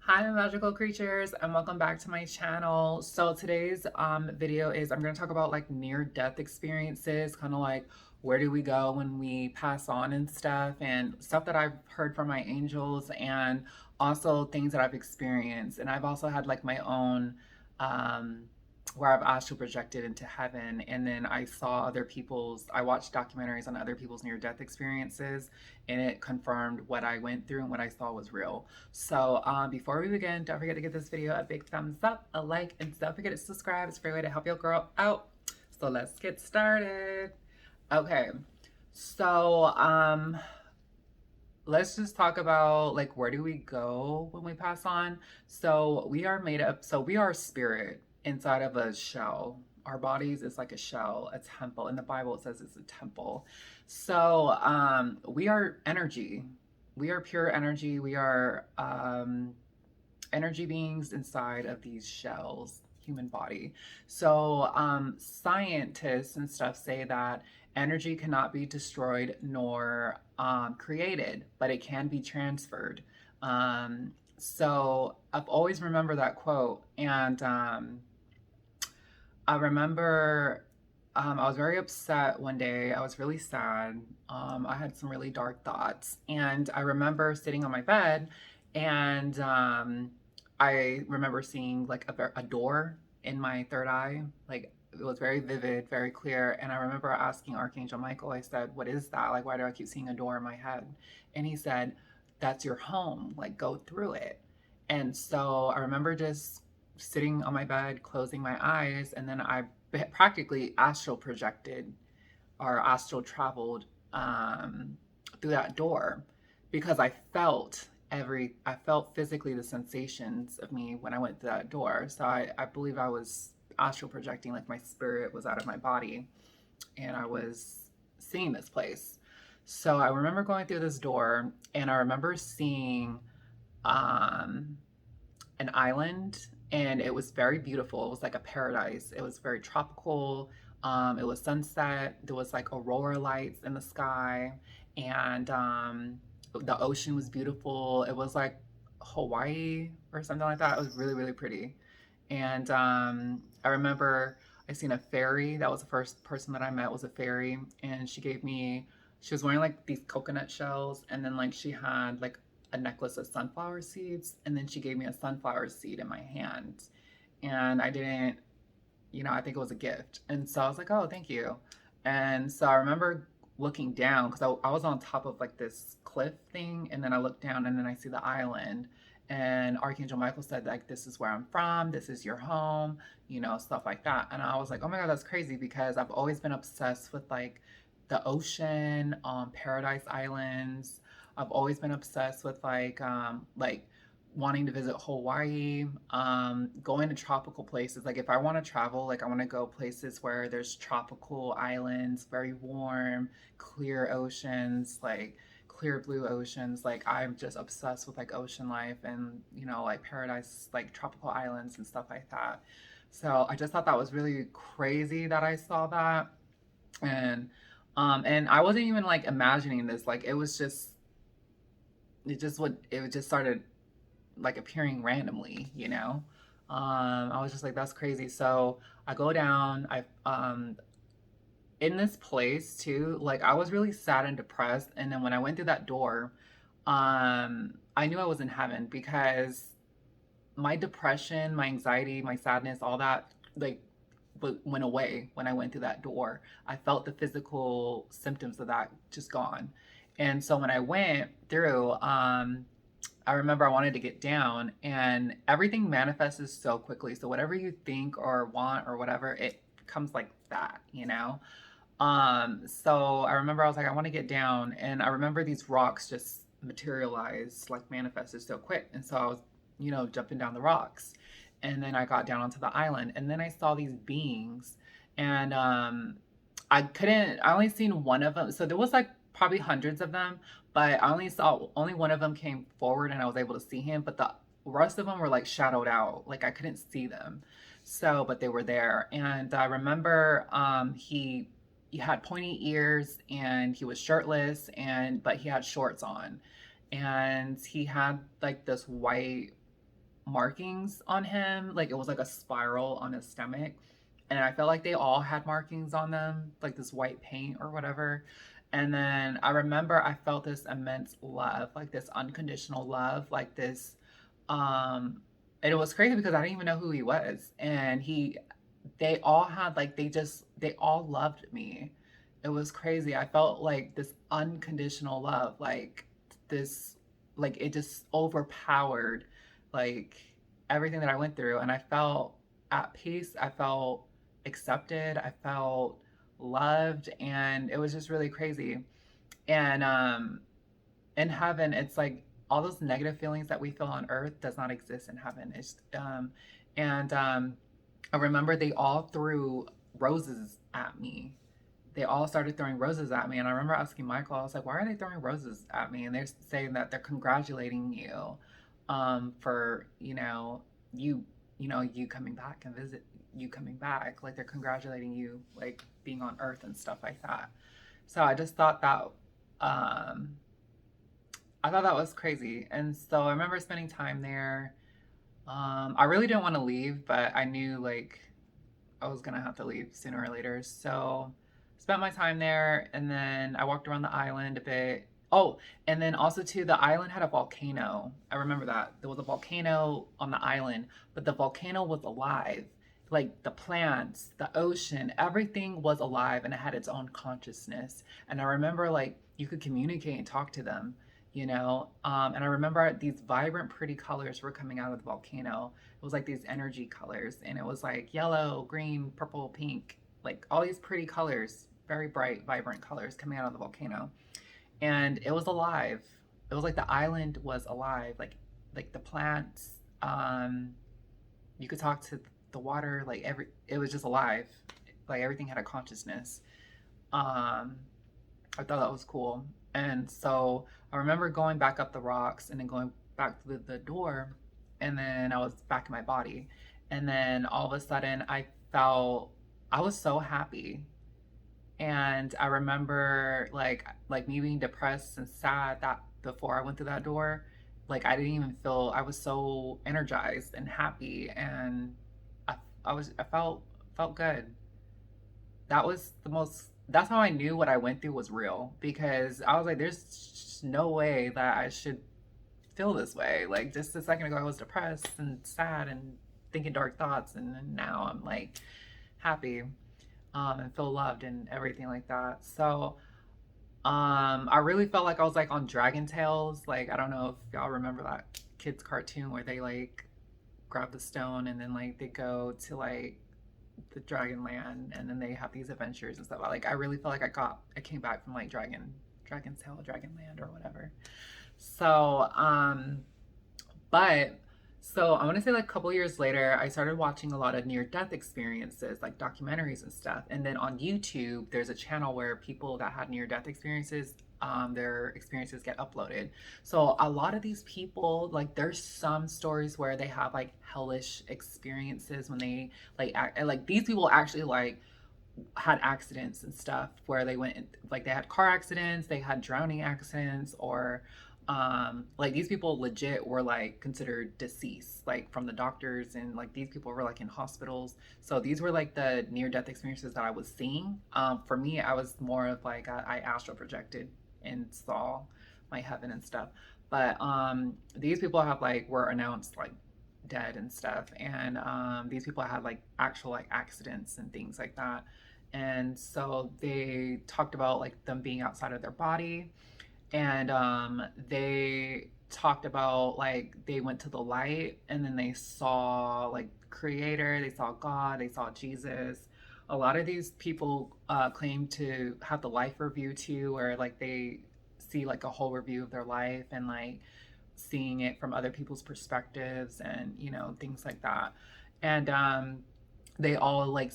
Hi, my magical creatures, and welcome back to my channel. So today's video is I'm going to talk about like near-death experiences, kind of like where do we go when we pass on and stuff that I've heard from my angels, and also things that I've experienced. And I've also had like my own um, where I've astral projected into heaven, and then I watched documentaries on other people's near-death experiences, and it confirmed what I went through and what I saw was real. So before we begin, don't forget to give this video a big thumbs up, a like, and don't forget to subscribe. It's a great way to help your girl out. So let's get started. Okay, so let's just talk about like where do we go when we pass on. So we are spirit inside of a shell. Our bodies is like a shell, a temple. In the Bible it says it's a temple. So we are energy. We are pure energy. We are energy beings inside of these shells, human body. So scientists and stuff say that energy cannot be destroyed nor created, but it can be transferred. So I've always remembered that quote, and I remember I was very upset one day. I was really sad. I had some really dark thoughts. And I remember sitting on my bed, and I remember seeing like a door in my third eye. Like it was very vivid, very clear. And I remember asking Archangel Michael, I said, "What is that? Like, why do I keep seeing a door in my head?" And he said, "That's your home. Like, go through it." And so I remember just sitting on my bed, closing my eyes, and then I practically astral projected or astral traveled through that door because I felt physically the sensations of me when I went through that door. So I believe I was astral projecting, like my spirit was out of my body and I was seeing this place. So I remember going through this door and I remember seeing um, an island, and it was very beautiful. It was like a paradise. It was very tropical. It was sunset. There was like aurora lights in the sky, and the ocean was beautiful. It was like Hawaii or something like that. It was really, really pretty. And I remember I seen a fairy. That was the first person that I met was a fairy, and she was wearing like these coconut shells, and then like she had like a necklace of sunflower seeds, and then she gave me a sunflower seed in my hand, and I didn't, I think it was a gift, and so I was like, oh, thank you. And so I remember looking down because I was on top of like this cliff thing, and then I looked down and then I see the island, and Archangel Michael said like, this is where I'm from, this is your home, stuff like that. And I was like, oh my god, that's crazy, because I've always been obsessed with like the ocean, paradise islands. I've always been obsessed with like wanting to visit Hawaii, going to tropical places. Like if I want to travel, like I want to go places where there's tropical islands, very warm, clear oceans, like clear blue oceans. Like I'm just obsessed with like ocean life and like paradise, like tropical islands and stuff like that. So I just thought that was really crazy that I saw that. And I wasn't even like imagining this. Like it just started like appearing randomly, I was just like, that's crazy. So I go down, in this place too, like I was really sad and depressed. And then when I went through that door, I knew I was in heaven, because my depression, my anxiety, my sadness, all that, like, went away when I went through that door. I felt the physical symptoms of that just gone. And so when I went through, I remember I wanted to get down, and everything manifests so quickly. So whatever you think or want or whatever, it comes like that. So I remember I was like, I want to get down, and I remember these rocks just materialized, like manifested so quick. And so I was, jumping down the rocks. And then I got down onto the island, and then I saw these beings, and I only seen one of them. So there was like probably hundreds of them, but only one of them came forward and I was able to see him, but the rest of them were like shadowed out. Like I couldn't see them. So, but they were there. And I remember he had pointy ears, and he was shirtless, but he had shorts on. And he had like this white markings on him. Like it was like a spiral on his stomach. And I felt like they all had markings on them, like this white paint or whatever. And then I remember I felt this immense love, like this unconditional love, like this and it was crazy because I didn't even know who he was. And they all had like they all loved me. It was crazy. I felt like this unconditional love, like this, like it just overpowered like everything that I went through. And I felt at peace. I felt accepted. I felt loved. And it was just really crazy. And in heaven, it's like all those negative feelings that we feel on earth does not exist in heaven. And I remember they all threw roses at me. They all started throwing roses at me. And I remember asking Michael, I was like, why are they throwing roses at me? And they're saying that they're congratulating you for, you coming back and visit you coming back. Like they're congratulating you, like being on earth and stuff like that. So I just thought that, I thought that was crazy. And so I remember spending time there. I really didn't want to leave, but I knew like I was gonna have to leave sooner or later. So spent my time there, and then I walked around the island a bit. Oh, and then also too, the island had a volcano. I remember that. There was a volcano on the island, but the volcano was alive. Like the plants, the ocean, everything was alive and it had its own consciousness. And I remember like you could communicate and talk to them, and I remember these vibrant, pretty colors were coming out of the volcano. It was like these energy colors, and it was like yellow, green, purple, pink, like all these pretty colors, very bright, vibrant colors coming out of the volcano. And it was alive. It was like the island was alive, like the plants. You could talk to the water, like it was just alive. Like everything had a consciousness. Um, I thought that was cool. And so I remember going back up the rocks and then going back to the door, and then I was back in my body. And then all of a sudden I was so happy. And I remember like me being depressed and sad that before I went through that door, like I didn't even feel, I was so energized and happy, and I, I felt good. That's how I knew what I went through was real, because I was like, there's just no way that I should feel this way. Like just a second ago I was depressed and sad and thinking dark thoughts, and then now I'm like happy, and feel loved and everything like that. So I really felt like I was like on Dragon Tales. Like I don't know if y'all remember that kids cartoon where they like grab the stone and then like they go to like the Dragon Land, and then they have these adventures and stuff. Like I really feel like I came back from like Dragon's Tail, Dragon Land or whatever. So but so I want to say like a couple years later, I started watching a lot of near death experiences, like documentaries and stuff. And then on YouTube, there's a channel where people that had near death experiences, their experiences get uploaded. So a lot of these people, like there's some stories where they have like hellish experiences when they like these people actually like had accidents and stuff where they went, like they had car accidents, they had drowning accidents, or like these people legit were like considered deceased, like from the doctors, and like these people were like in hospitals. So these were like the near death experiences that I was seeing. For me, I was more of like I astral projected and saw my heaven and stuff. But these people have like were announced like dead and stuff, and these people had like actual like accidents and things like that. And so they talked about like them being outside of their body, and they talked about like they went to the light and then they saw like creator, they saw God, they saw Jesus. A lot of these people claim to have the life review too, where like they see like a whole review of their life and like seeing it from other people's perspectives, and things like that. And they all like,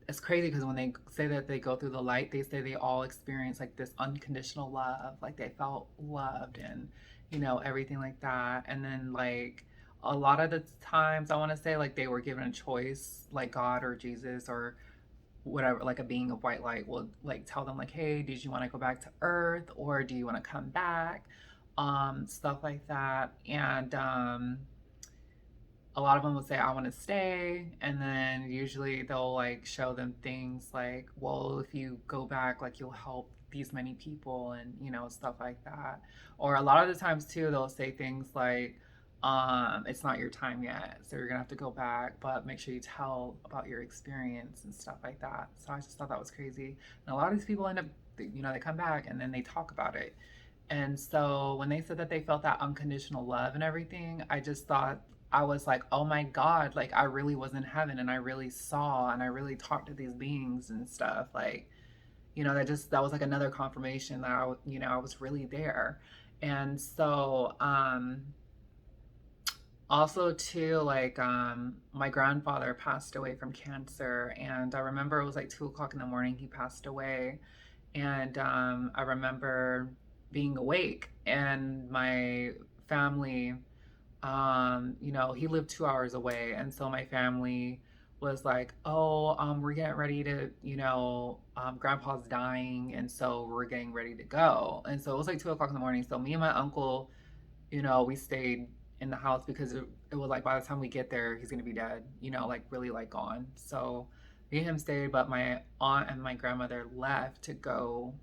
it's crazy because when they say that they go through the light, they say they all experience like this unconditional love, like they felt loved, and everything like that. And then like a lot of the times I want to say like they were given a choice, like God or Jesus or whatever, like a being of white light will like tell them like, hey, did you want to go back to earth or do you want to come back, stuff like that. And a lot of them will say, I want to stay. And then usually they'll like show them things like, well, if you go back, like you'll help these many people and, stuff like that. Or a lot of the times too, they'll say things like, it's not your time yet. So you're going to have to go back, but make sure you tell about your experience and stuff like that. So I just thought that was crazy. And a lot of these people end up, they come back and then they talk about it. And so when they said that they felt that unconditional love and everything, I just thought, I was like, oh my God, like I really was in heaven and I really saw and I really talked to these beings and stuff. Like, that was like another confirmation that I was really there. And so, also too, like, my grandfather passed away from cancer. And I remember it was like 2 o'clock in the morning, he passed away. And I remember being awake and my family, he lived 2 hours away. And so my family was like, oh, we're getting ready to, grandpa's dying. And so we're getting ready to go. And so it was like 2 o'clock in the morning. So me and my uncle, we stayed in the house because it was like by the time we get there, he's going to be dead, like really like gone. So me and him stayed, but my aunt and my grandmother left to go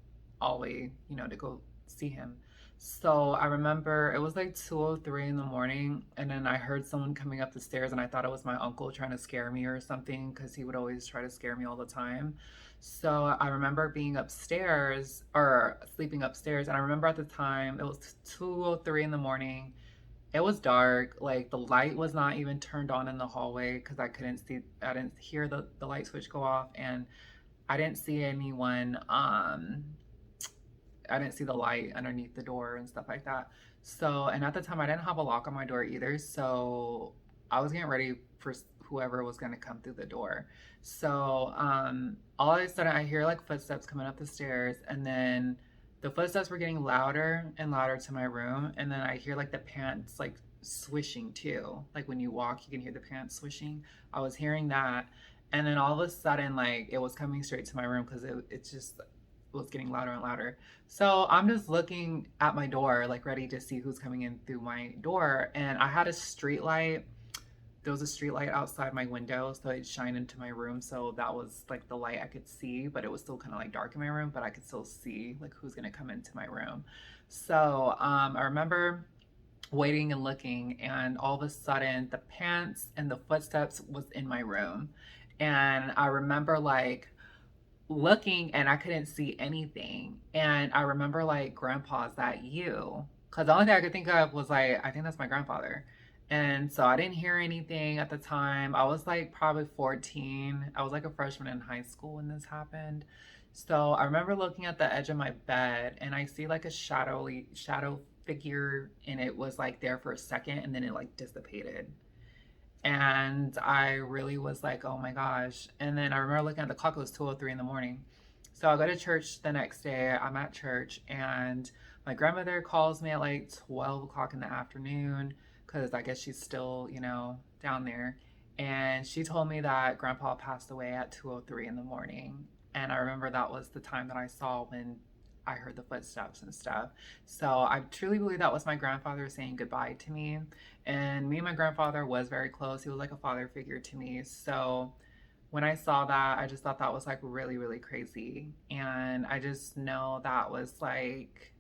all the way, to go see him. So I remember it was like 2:03 in the morning, and then I heard someone coming up the stairs, and I thought it was my uncle trying to scare me or something because he would always try to scare me all the time. So I remember being upstairs or sleeping upstairs, and I remember at the time it was 2:03 in the morning. It was dark, like the light was not even turned on in the hallway because I didn't hear the light switch go off, and I didn't see anyone. I didn't see the light underneath the door and stuff like that. So, and at the time, I didn't have a lock on my door either. So, I was getting ready for whoever was going to come through the door. So, all of a sudden, I hear like footsteps coming up the stairs, and then the footsteps were getting louder and louder to my room. And then I hear like the pants like swishing too. Like when you walk, you can hear the pants swishing. I was hearing that. And then all of a sudden, like it was coming straight to my room because it just was getting louder and louder. So I'm just looking at my door, like ready to see who's coming in through my door. And I had a street light. There was a street light outside my window, so it shined into my room. So that was like the light I could see, but it was still kind of like dark in my room, but I could still see like who's gonna come into my room. So I remember waiting and looking, and all of a sudden the pants and the footsteps was in my room. And I remember like looking and I couldn't see anything. And I remember like, grandpa, is that you? Because the only thing I could think of was like, I think that's my grandfather. And so I didn't hear anything at the time. I was like probably 14. I was like a freshman in high school when this happened. So I remember looking at the edge of my bed and I see like a shadow figure, and it was like there for a second and then it like dissipated. And I really was like, oh my gosh. And then I remember looking at the clock, it was 2:03 in the morning. So I go to church the next day. I'm at church, and my grandmother calls me at like 12 o'clock in the afternoon because I guess she's still, down there. And she told me that grandpa passed away at 2:03 in the morning. And I remember that was the time that I saw when I heard the footsteps and stuff. So I truly believe that was my grandfather saying goodbye to me. And me and my grandfather was very close. He was like a father figure to me. So when I saw that, I just thought that was like really, really crazy. And I just know that was like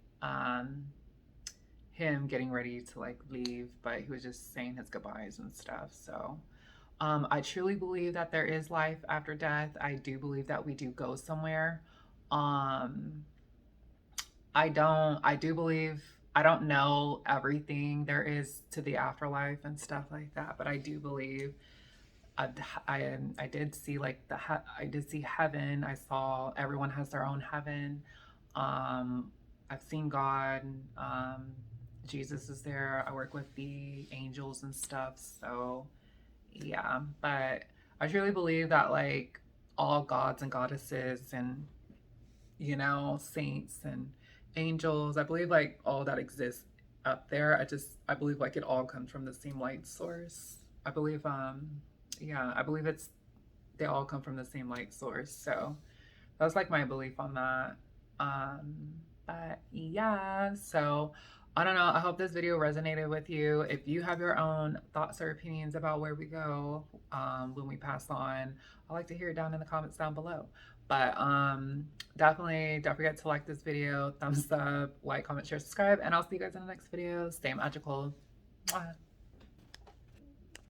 him getting ready to like leave, but he was just saying his goodbyes and stuff. So I truly believe that there is life after death. I do believe that we do go somewhere. Um, I do believe, I don't know everything there is to the afterlife and stuff like that, but I do believe I, I did see like I did see heaven. I saw everyone has their own heaven. Um, I've seen God. Um, Jesus is there. I work with the angels and stuff. So yeah, but I truly believe that like all gods and goddesses and saints and angels. I believe like all that exists up there. I believe like it all comes from the same light source. I believe yeah, I believe they all come from the same light source. So that's like my belief on that. But yeah, so I don't know. I hope this video resonated with you. If you have your own thoughts or opinions about where we go when we pass on, I'd like to hear it down in the comments down below. But definitely don't forget to like this video, thumbs up, like, comment, share, subscribe, and I'll see you guys in the next video. Stay magical. Mwah.